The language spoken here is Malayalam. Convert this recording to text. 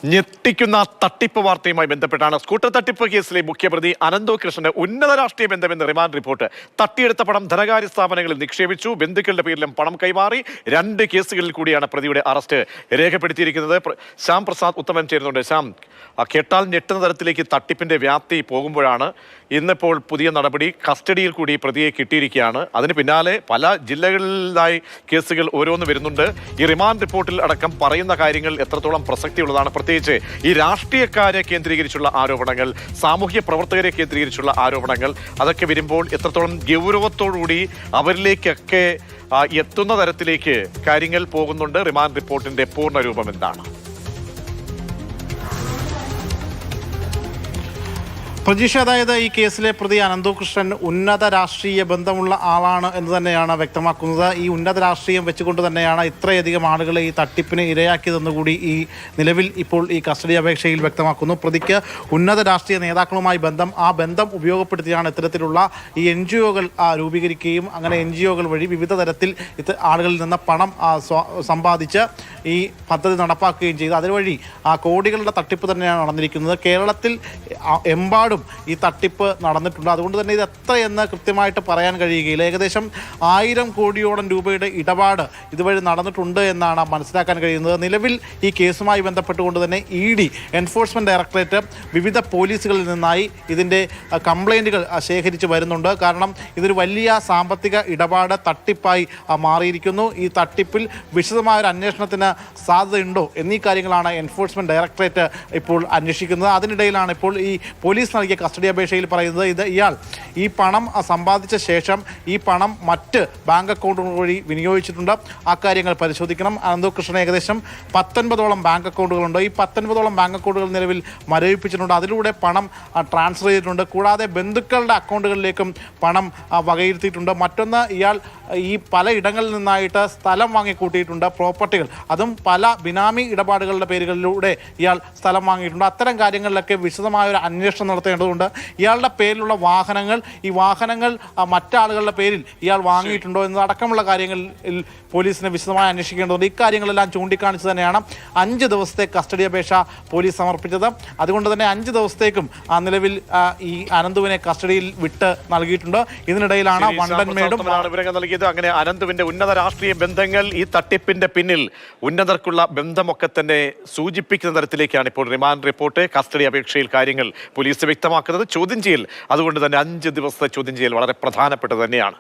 ഞെട്ടിക്കുന്ന തട്ടിപ്പ് വാർത്തയുമായി ബന്ധപ്പെട്ടാണ് സ്കൂട്ടർ തട്ടിപ്പ് കേസിലെ മുഖ്യപ്രതി അനന്തു കൃഷ്ണന് ഉന്നത രാഷ്ട്രീയ ബന്ധമെന്ന് റിമാൻഡ് റിപ്പോർട്ട്. തട്ടിയെടുത്ത പണം ധനകാര്യ സ്ഥാപനങ്ങളിൽ നിക്ഷേപിച്ചു, ബന്ധുക്കളുടെ പേരിലും പണം കൈമാറി. 2 കേസുകളിൽ കൂടിയാണ് പ്രതിയുടെ അറസ്റ്റ് രേഖപ്പെടുത്തിയിരിക്കുന്നത്. ശ്യാം പ്രസാദ് ഉത്തമൻ ചേരുന്നുണ്ട്. ശ്യാം, കേട്ടാൽ ഞെട്ടുന്ന തരത്തിലേക്ക് തട്ടിപ്പിന്റെ വ്യാപ്തി പോകുമ്പോഴാണ് ഇന്നിപ്പോൾ പുതിയ നടപടി. കസ്റ്റഡിയിൽ കൂടി പ്രതിയെ കിട്ടിയിരിക്കുകയാണ്. അതിന് പിന്നാലെ പല ജില്ലകളിലായി കേസുകൾ ഓരോന്ന് വരുന്നുണ്ട്. ഈ റിമാൻഡ് റിപ്പോർട്ടിൽ അടക്കം പറയുന്ന കാര്യങ്ങൾ എത്രത്തോളം പ്രസക്തിയുള്ളതാണ്? പ്രത്യേകിച്ച് ഈ രാഷ്ട്രീയക്കാരെ കേന്ദ്രീകരിച്ചുള്ള ആരോപണങ്ങൾ, സാമൂഹ്യ പ്രവർത്തകരെ കേന്ദ്രീകരിച്ചുള്ള ആരോപണങ്ങൾ, അതൊക്കെ വരുമ്പോൾ എത്രത്തോളം ഗൗരവത്തോടുകൂടി അവരിലേക്കൊക്കെ എത്തുന്ന തരത്തിലേക്ക് കാര്യങ്ങൾ പോകുന്നുണ്ട്? റിമാൻഡ് റിപ്പോർട്ടിന്റെ പൂർണ്ണരൂപം എന്താണ്? പ്രജീഷ, അതായത് ഈ കേസിലെ പ്രതി അനന്തു കൃഷ്ണൻ ഉന്നത രാഷ്ട്രീയ ബന്ധമുള്ള ആളാണ് എന്ന് തന്നെയാണ് വ്യക്തമാക്കുന്നത്. ഈ ഉന്നത രാഷ്ട്രീയം വെച്ചുകൊണ്ട് തന്നെയാണ് ഇത്രയധികം ആളുകളെ ഈ തട്ടിപ്പിന് ഇരയാക്കിയതെന്നുകൂടി ഈ നിലവിൽ ഇപ്പോൾ ഈ കസ്റ്റഡി അപേക്ഷയിൽ വ്യക്തമാക്കുന്നു. പ്രതിക്ക് ഉന്നത രാഷ്ട്രീയ നേതാക്കളുമായി ബന്ധം, ആ ബന്ധം ഉപയോഗപ്പെടുത്തിയാണ് ഇത്തരത്തിലുള്ള ഈ NGO-കൾ രൂപീകരിക്കുകയും അങ്ങനെ NGO-കൾ വഴി വിവിധ തരത്തിൽ ആളുകളിൽ നിന്ന് പണം സമ്പാദിച്ച് ഈ പദ്ധതി നടപ്പാക്കുകയും ചെയ്തു. അതുവഴി കോടികളുടെ തട്ടിപ്പ് തന്നെയാണ് നടന്നിരിക്കുന്നത്. കേരളത്തിൽ എമ്പാടും ഈ തട്ടിപ്പ് നടന്നിട്ടുണ്ട്. അതുകൊണ്ട് തന്നെ ഇത് എത്രയെന്ന് കൃത്യമായിട്ട് പറയാൻ കഴിയുകയില്ല. ഏകദേശം 1000 കോടിയോളം രൂപയുടെ ഇടപാട് ഇതുവഴി നടന്നിട്ടുണ്ട് എന്നാണ് മനസ്സിലാക്കാൻ കഴിയുന്നത്. നിലവിൽ ഈ കേസുമായി ബന്ധപ്പെട്ടുകൊണ്ട് തന്നെ ED എൻഫോഴ്സ്മെന്റ് ഡയറക്ടറേറ്റ് വിവിധ പോലീസുകളിൽ നിന്നായി ഇതിൻ്റെ കംപ്ലൈൻറ്റുകൾ ശേഖരിച്ച് വരുന്നുണ്ട്. കാരണം ഇതൊരു വലിയ സാമ്പത്തിക ഇടപാട് തട്ടിപ്പായി മാറിയിരിക്കുന്നു. ഈ തട്ടിപ്പിൽ വിശദമായൊരു അന്വേഷണത്തിന് സാധ്യതയുണ്ടോ എന്നീ കാര്യങ്ങളാണ് എൻഫോഴ്സ്മെന്റ് ഡയറക്ടറേറ്റ് ഇപ്പോൾ അന്വേഷിക്കുന്നത്. അതിനിടയിലാണ് ഇപ്പോൾ ഈ പോലീസ് നൽകിയ കസ്റ്റഡി അപേക്ഷയിൽ പറയുന്നത് ഇയാൾ ഈ പണം സമ്പാദിച്ച ശേഷം ഈ പണം മറ്റ് ബാങ്ക് അക്കൗണ്ടുകൾ വഴി വിനിയോഗിച്ചിട്ടുണ്ട്. ആ കാര്യങ്ങൾ പരിശോധിക്കണം. അനന്തു കൃഷ്ണൻ ഏകദേശം 19ഓളം ബാങ്ക് അക്കൗണ്ടുകളുണ്ട്. ഈ 19ഓളം ബാങ്ക് അക്കൗണ്ടുകൾ നിലവിൽ മരവിപ്പിച്ചിട്ടുണ്ട്. അതിലൂടെ പണം ട്രാൻസ്ഫർ ചെയ്തിട്ടുണ്ട്. കൂടാതെ ബന്ധുക്കളുടെ അക്കൗണ്ടുകളിലേക്കും പണം വകയിരുത്തിയിട്ടുണ്ട്. മറ്റൊന്ന്, ഇയാൾ ഈ പല ഇടങ്ങളിൽ നിന്നായിട്ട് സ്ഥലം വാങ്ങിക്കൂട്ടിയിട്ടുണ്ട്, പ്രോപ്പർട്ടികൾ. അതും പല ബിനാമി ഇടപാടുകളുടെ പേരുകളിലൂടെ ഇയാൾ സ്ഥലം വാങ്ങിയിട്ടുണ്ട്. അത്തരം കാര്യങ്ങളിലൊക്കെ വിശദമായൊരു അന്വേഷണം നടത്തേണ്ടതുണ്ട്. ഇയാളുടെ പേരിലുള്ള വാഹനങ്ങൾ, ഈ വാഹനങ്ങൾ മറ്റാളുകളുടെ പേരിൽ ഇയാൾ വാങ്ങിയിട്ടുണ്ടോ എന്നതടക്കമുള്ള കാര്യങ്ങളിൽ പോലീസിനെ വിശദമായി അന്വേഷിക്കേണ്ടതുണ്ട്. ഇക്കാര്യങ്ങളെല്ലാം ചൂണ്ടിക്കാണിച്ച് തന്നെയാണ് 5 ദിവസത്തെ കസ്റ്റഡി അപേക്ഷ പോലീസ് സമർപ്പിച്ചത്. അതുകൊണ്ട് തന്നെ 5 ദിവസത്തേക്കും നിലവിൽ ഈ അനന്തുവിനെ കസ്റ്റഡിയിൽ വിട്ട് നൽകിയിട്ടുണ്ട്. ഇതിനിടയിലാണ് വണ്ടൻമേടും അങ്ങനെ അനന്തുവിന്റെ ഉന്നത രാഷ്ട്രീയ ബന്ധങ്ങൾ, ഈ തട്ടിപ്പിന്റെ പിന്നിൽ ഉന്നതർക്കുള്ള ബന്ധമൊക്കെ തന്നെ സൂചിപ്പിക്കുന്ന തരത്തിലേക്കാണ് ഇപ്പോൾ റിമാൻഡ് റിപ്പോർട്ട്, കസ്റ്റഡി അപേക്ഷയിൽ കാര്യങ്ങൾ പോലീസ് വ്യക്തമാക്കുന്നത്. ചോദ്യം ചെയ്യൽ, അതുകൊണ്ട് തന്നെ 5 ദിവസത്തെ ചോദ്യം ചെയ്യൽ വളരെ പ്രധാനപ്പെട്ടത് തന്നെയാണ്.